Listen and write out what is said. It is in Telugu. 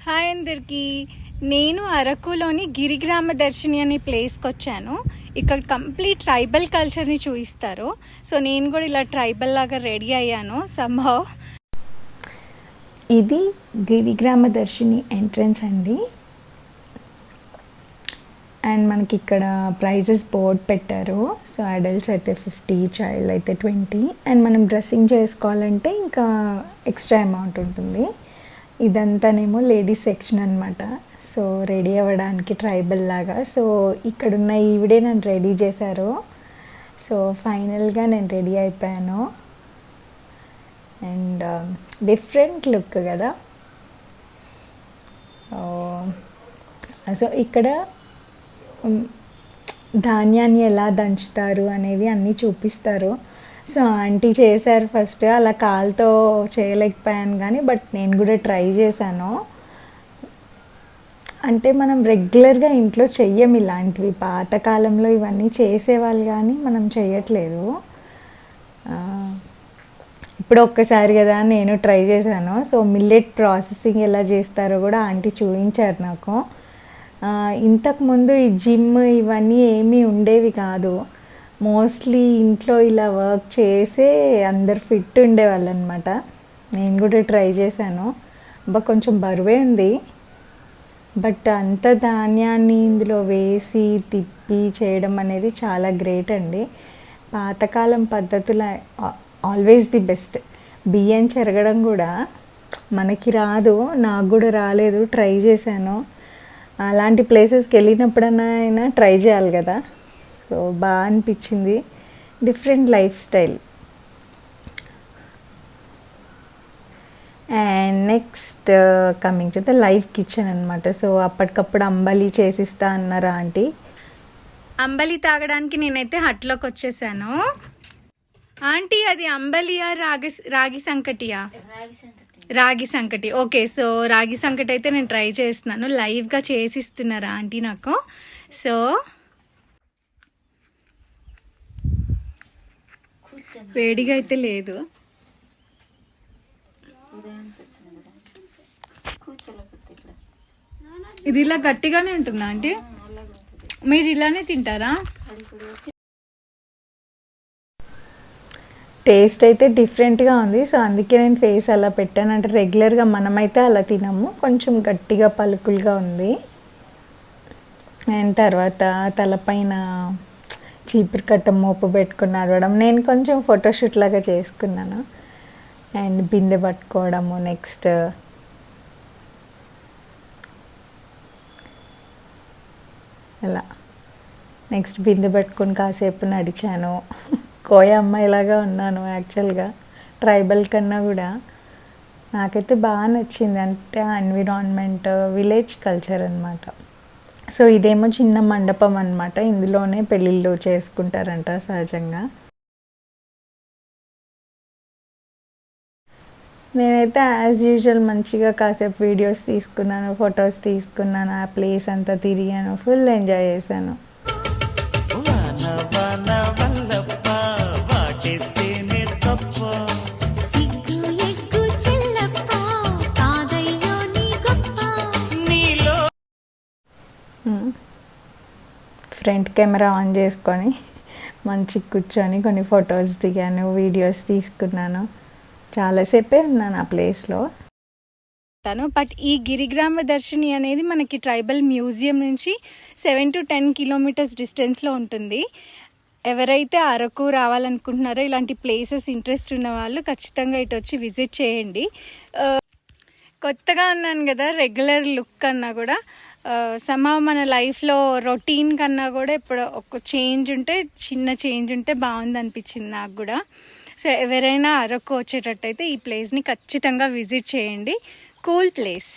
హాయ్ అందరికీ. నేను అరకులోని గిరిగ్రామ దర్శిని అనే ప్లేస్కి వచ్చాను. ఇక్కడ కంప్లీట్ ట్రైబల్ కల్చర్ని చూపిస్తారు. సో నేను కూడా ఇలా ట్రైబల్ లాగా రెడీ అయ్యాను సంహవ్. ఇది గిరిగ్రామ దర్శిని ఎంట్రన్స్ అండి. అండ్ మనకి ఇక్కడ ప్రైజెస్ బోర్డ్ పెట్టారు. సో అడల్ట్స్ అయితే 50, చైల్డ్ అయితే 20. అండ్ మనం డ్రెస్సింగ్ చేసుకోవాలంటే ఇంకా ఎక్స్ట్రా అమౌంట్ ఉంటుంది. ఇదంతానేమో లేడీస్ సెక్షన్ అనమాట. సో రెడీ అవ్వడానికి ట్రైబల్ లాగా. సో ఇక్కడున్న ఈవిడే నన్ను రెడీ చేశారు. సో ఫైనల్గా నేను రెడీ అయిపోయాను. అండ్ డిఫరెంట్ లుక్ కదా. సో ఇక్కడ ధాన్యాన్ని ఎలా దంచుతారు అనేవి అన్నీ చూపిస్తారు. సో ఆంటీ చేశారు ఫస్ట్. అలా కాలుతో చేయలేకపోయాను కానీ బట్ నేను కూడా ట్రై చేశాను. అంటే మనం రెగ్యులర్గా ఇంట్లో చెయ్యం ఇలాంటివి. పాతకాలంలో ఇవన్నీ చేసేవాళ్ళు కానీ మనం చేయట్లేదు. ఇప్పుడు ఒక్కసారి కదా నేను ట్రై చేశాను. సో మిల్లెట్ ప్రాసెసింగ్ ఎలా చేస్తారో కూడా ఆంటీ చూపించారు నాకు. ఇంతకుముందు ఈ జిమ్ ఇవన్నీ ఏమీ ఉండేవి కాదు. మోస్ట్లీ ఇంట్లో ఇలా వర్క్ చేసే అందరు ఫిట్ ఉండేవాళ్ళు అనమాట. నేను కూడా ట్రై చేశాను. కొంచెం బరువే ఉంది. బట్ అంత ధాన్యాన్ని ఇందులో వేసి తిప్పి చేయడం అనేది చాలా గ్రేట్ అండి. పాతకాలం పద్ధతులు ఆల్వేస్ ది బెస్ట్. బియ్యం చెరగడం కూడా మనకి రాదు, నాకు కూడా రాలేదు, ట్రై చేశాను. అలాంటి ప్లేసెస్కి వెళ్ళినప్పుడైనా ట్రై చేయాలి కదా. సో బాగా అనిపించింది. Different life style. And next coming to the live kitchen అనమాట. సో అప్పటికప్పుడు అంబలి చేసిస్తా అన్నారు ఆంటీ. అంబలి తాగడానికి నేనైతే హట్లోకి వచ్చేసాను. ఆంటీ అది అంబలియా రాగి సంకటియా? రాగి సంకటి. ఓకే. సో రాగి సంకటి అయితే నేను ట్రై చేస్తున్నాను. లైవ్గా చేసిస్తున్నారు ఆంటీ నాకు. సో వేడిగా అయితే లేదు. ఇది ఇలా గట్టిగానే ఉంటుందా ఆంటీ? మీరు ఇలానే తింటారా? టేస్ట్ అయితే డిఫరెంట్గా ఉంది. సో అందుకే నేను ఫేస్ అలా పెట్టాను. అంటే రెగ్యులర్గా మనమైతే అలా తినము. కొంచెం గట్టిగా పలుకులుగా ఉంది. అండ్ తర్వాత తలపైన చీపురు కట్ట మోపు పెట్టుకుని నడవడం. నేను కొంచెం ఫోటోషూట్ లాగా చేసుకున్నాను. అండ్ బిందె పట్టుకోవడము. నెక్స్ట్ బిందె పట్టుకొని కాసేపు నడిచాను. కోయ అమ్మాయిలాగా ఉన్నాను యాక్చువల్గా. ట్రైబల్ కన్నా కూడా నాకైతే బాగా నచ్చింది. అంటే ఎన్విరాన్మెంట్, విలేజ్ కల్చర్ అనమాట. సో ఇదేమో చిన్న మండపం అనమాట. ఇందులోనే పెళ్ళిళ్ళు చేసుకుంటారంట సహజంగా. నేనైతే యాజ్ యూజువల్ మంచిగా కాసేపు వీడియోస్ తీసుకున్నాను, ఫొటోస్ తీసుకున్నాను. ఆ ప్లేస్ అంతా తిరిగాను, ఫుల్ ఎంజాయ్ చేశాను. ఫ్రంట్ కెమెరా ఆన్ చేసుకొని మంచి కూర్చొని కొన్ని ఫొటోస్ దిగాను, వీడియోస్ తీసుకున్నాను. చాలాసేపే ఉన్నాను ఆ ప్లేస్లో. బట్ ఈ గిరిగ్రామ దర్శిని అనేది మనకి ట్రైబల్ మ్యూజియం నుంచి 7 to 10 kilometers డిస్టెన్స్లో ఉంటుంది. ఎవరైతే అరకు రావాలనుకుంటున్నారో, ఇలాంటి ప్లేసెస్ ఇంట్రెస్ట్ ఉన్న వాళ్ళు ఖచ్చితంగా ఇటు వచ్చి విజిట్ చేయండి. కొత్తగా ఉన్నాను కదా, రెగ్యులర్ లుక్ కన్నా కూడా సమ్హౌ మన లైఫ్లో రొటీన్ కన్నా కూడా ఇప్పుడు ఒక చేంజ్ ఉంటే, చిన్న చేంజ్ ఉంటే బాగుంది అనిపించింది నాకు కూడా. సో ఎవరైనా అరకు వచ్చేటట్టయితే ఈ ప్లేస్ని ఖచ్చితంగా విజిట్ చేయండి. Cool place.